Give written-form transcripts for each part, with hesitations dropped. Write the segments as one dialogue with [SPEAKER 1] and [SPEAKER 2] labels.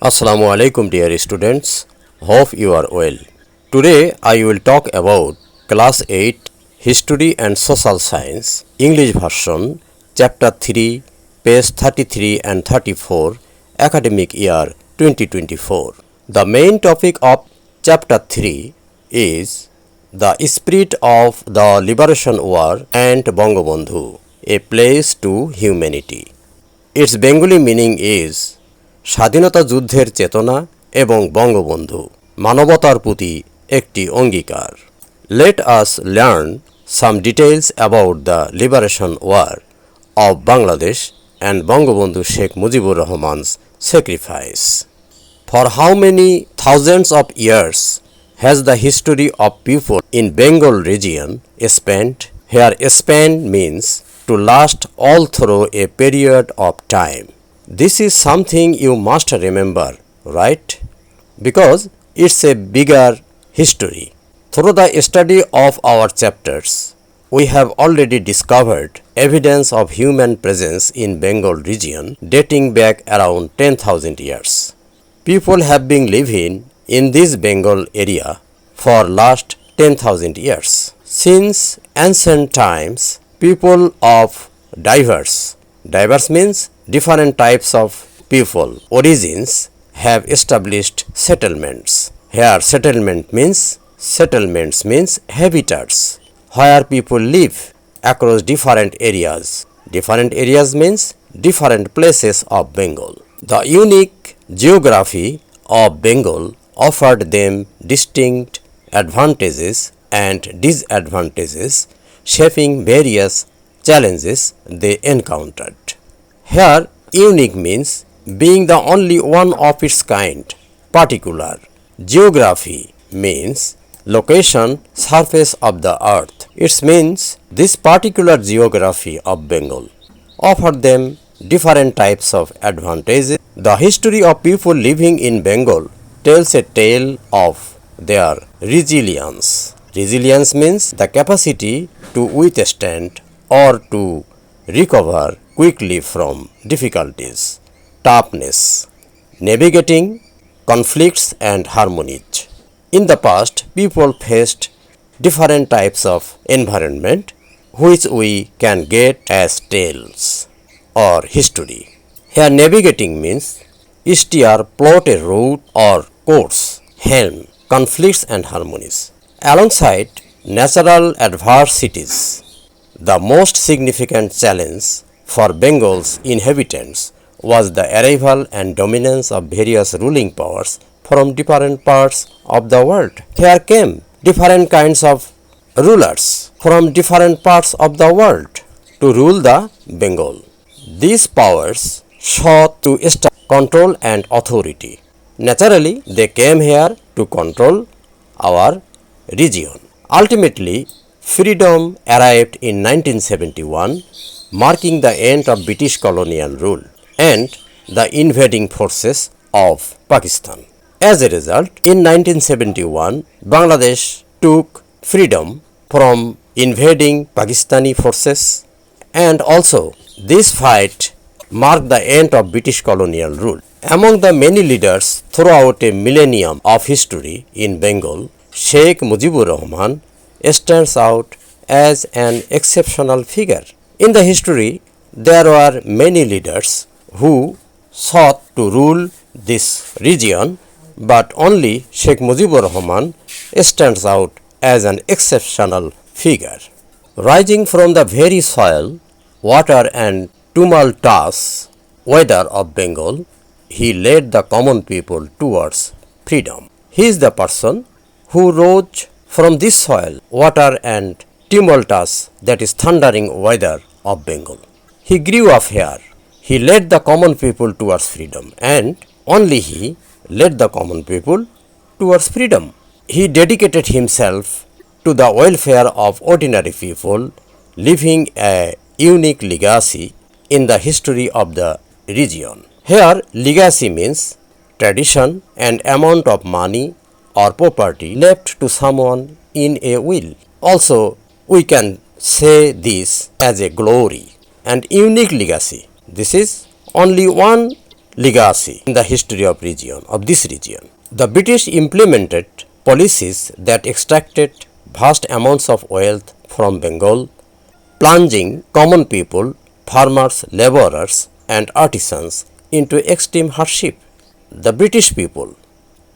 [SPEAKER 1] Assalamu alaikum dear students, hope you are well. Today I will talk about Class 8 History and Social Science English version Chapter 3 page 33 and 34 Academic Year 2024. The main topic of Chapter 3 is the spirit of the Liberation War and Bangabandhu, a place to humanity. Its Bengali meaning is স্বাধীনতা যুদ্ধের চেতনা এবং বঙ্গবন্ধু মানবতার প্রতি একটি অঙ্গীকার। Let us learn some details about the liberation war of Bangladesh and Bangabandhu Sheikh Mujibur Rahman's sacrifice. For how many thousands of years has the history of people in Bengal region spanned? Here span means to last all through a period of time. This is something you must remember, right? Because it's a bigger history. Through the study of our chapters, we have already discovered evidence of human presence in Bengal region dating back around 10,000 years. People have been living in this Bengal area for last 10,000 years. Since ancient times, people of diverse means different types of people origins have established settlements. Here settlements means habitats where people live across different areas. Different areas means different places of Bengal. The unique geography of Bengal offered them distinct advantages and disadvantages, shaping various challenges they encountered. Here, unique means being the only one of its kind. Particular. Geography means location, surface of the earth. It means this particular geography of Bengal offered them different types of advantages. The history of people living in Bengal tells a tale of their resilience. Resilience means the capacity to withstand or to recover quickly from difficulties. Toughness, navigating conflicts and harmonies. In the past, people faced different types of environment which we can get as tales or history. Here navigating means steer, plot a route or course. Helm, conflicts and harmonies. Alongside natural adversities, the most significant challenge for Bengal's inhabitants was the arrival and dominance of various ruling powers from different parts of the world. Here came different kinds of rulers from different parts of the world to rule the Bengal. These powers sought to establish control and authority. Naturally, they came here to control our region. Ultimately, freedom arrived in 1971, marking the end of British colonial rule and the invading forces of Pakistan. As a result, in 1971, Bangladesh took freedom from invading Pakistani forces, and also this fight marked the end of British colonial rule. Among the many leaders throughout a millennium of history in Bengal, Sheikh Mujibur Rahman stands out as an exceptional figure. In the history, there were many leaders who sought to rule this region, but only Sheikh Mujibur Rahman stands out as an exceptional figure. Rising from the very soil, water and tumultuous weather of Bengal, he led the common people towards freedom. He is the person who rose from this soil, water and tumultuous, that is thundering weather of Bengal. He grew up here. He led the common people towards freedom, and only he led the common people towards freedom. He dedicated himself to the welfare of ordinary people, leaving a unique legacy in the history of the region. Here, legacy means tradition and amount of money or property left to someone in a will. Also, we can say this as a glory and unique legacy. This is only one legacy in the history of this region. The British implemented policies that extracted vast amounts of wealth from Bengal, plunging common people, farmers, laborers, and artisans into extreme hardship. The British people,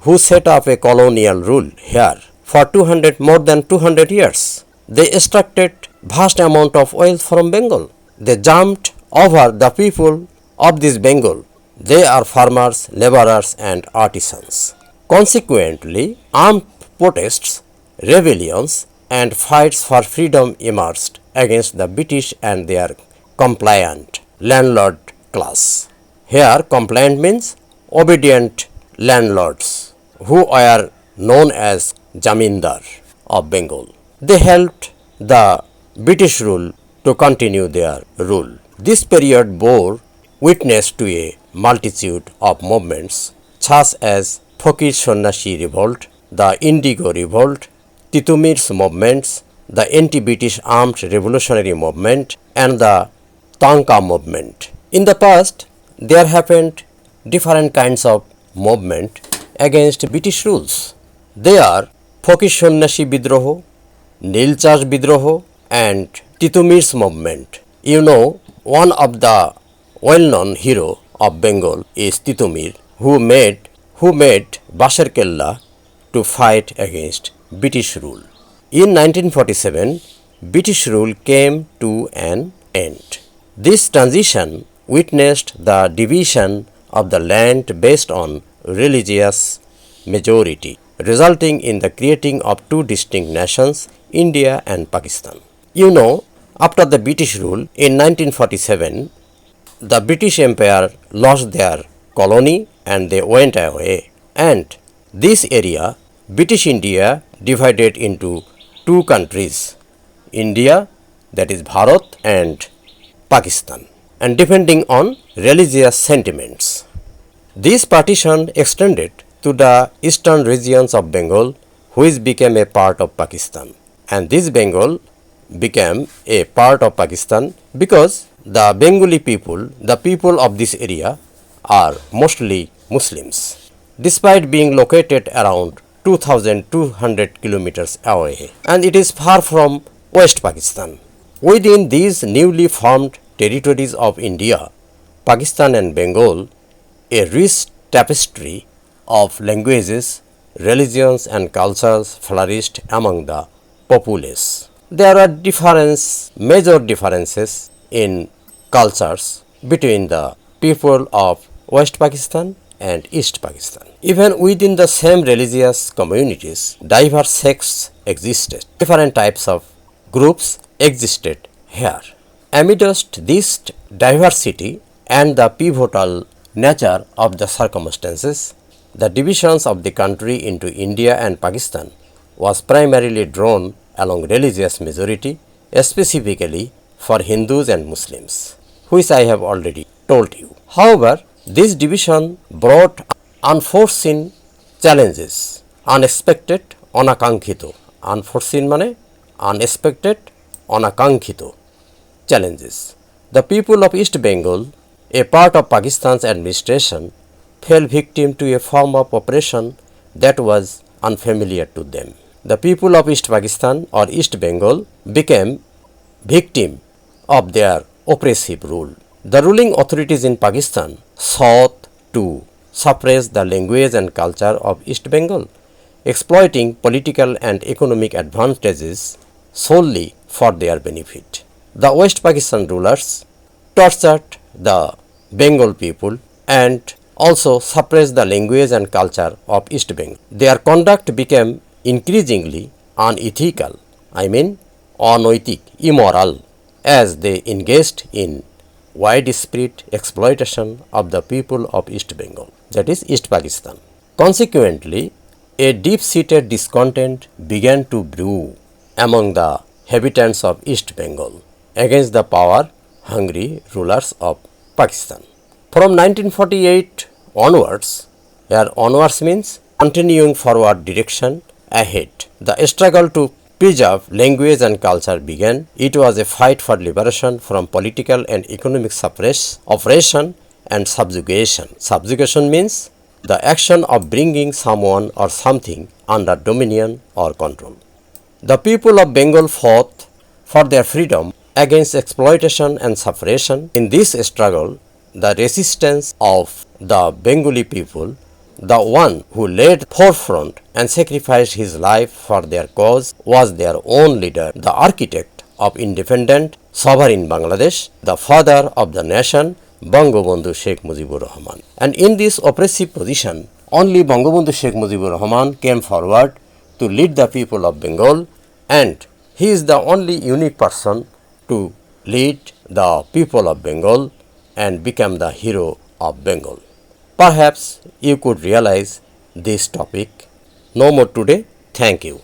[SPEAKER 1] who set up a colonial rule here for more than 200 years, they extracted vast amount of wealth from Bengal. They jumped over the people of this Bengal. They are farmers, laborers, and artisans. Consequently, armed protests, rebellions, and fights for freedom emerged against the British and their compliant landlord class. Here, compliant means obedient landlords, who were known as Jamindar of Bengal. They helped the British rule to continue their rule. This period bore witness to a multitude of movements such as Fakir-Sannyasi revolt, the Indigo revolt, Titumir's movements, the anti-British armed revolutionary movement, and the Tanka movement. In the past, there happened different kinds of movement against British rules. They are Fakir-Sannyasi Bidroho, Nilchas Bidroho, and Titumir's movement. You know, one of the well-known hero of Bengal is Titumir, who made Basar Kella to fight against British rule. In 1947, British rule came to an end. This transition witnessed the division of the land based on religious majority, resulting in the creating of two distinct nations, India and Pakistan. You know, after the British rule in 1947, the British Empire lost their colony and they went away, and this area, British India, divided into two countries, India, that is Bharat, and Pakistan, and depending on religious sentiments. This partition extended to the eastern regions of Bengal, which became a part of Pakistan, and this Bengal became a part of Pakistan because the Bengali people, the people of this area, are mostly Muslims, despite being located around 2200 kilometers away, and it is far from West Pakistan. Within these newly formed territories of India, Pakistan and Bengal, a rich tapestry of languages, religions and cultures flourished among the populace. There are major differences in cultures between the people of West Pakistan and East Pakistan. Even within the same religious communities, diverse sects existed. Different types of groups existed here. Amidst this diversity and the pivotal nature of the circumstances, the divisions of the country into India and Pakistan was primarily drawn along religious majority, specifically for Hindus and Muslims, which I have already told you. However, this division brought unforeseen challenges, unexpected, অনাকাঙ্ক্ষিত. Unforeseen মানে unexpected, অনাকাঙ্ক্ষিত challenges. The people of East Bengal, a part of Pakistan's administration, fell victim to a form of oppression that was unfamiliar to them. The people of East Pakistan or East Bengal became victim of their oppressive rule. The ruling authorities in Pakistan sought to suppress the language and culture of East Bengal, exploiting political and economic advantages solely for their benefit. The West Pakistan rulers tortured the Bengal people and also suppressed the language and culture of East Bengal. Their conduct became increasingly unethical, অনৈতিক, immoral, as they engaged in widespread exploitation of the people of East Bengal, that is East Pakistan. Consequently, a deep-seated discontent began to brew among the inhabitants of East Bengal against the power-hungry rulers of Pakistan. From 1948 onwards, here onwards means continuing forward direction ahead, the struggle to preserve language and culture began. It was a fight for liberation from political and economic oppression and subjugation. Subjugation means the action of bringing someone or something under dominion or control. The people of Bengal fought for their freedom against exploitation and suppression. In this struggle, the resistance of the Bengali people, the one who led forefront and sacrificed his life for their cause, was their own leader, the architect of independent, sovereign Bangladesh, the father of the nation, Bangabandhu Sheikh Mujibur Rahman. And in this oppressive position, only Bangabandhu Sheikh Mujibur Rahman came forward to lead the people of Bengal, and he is the only unique person to lead the people of Bengal and become the hero of Bengal. Perhaps you could realize this topic. No more today. Thank you.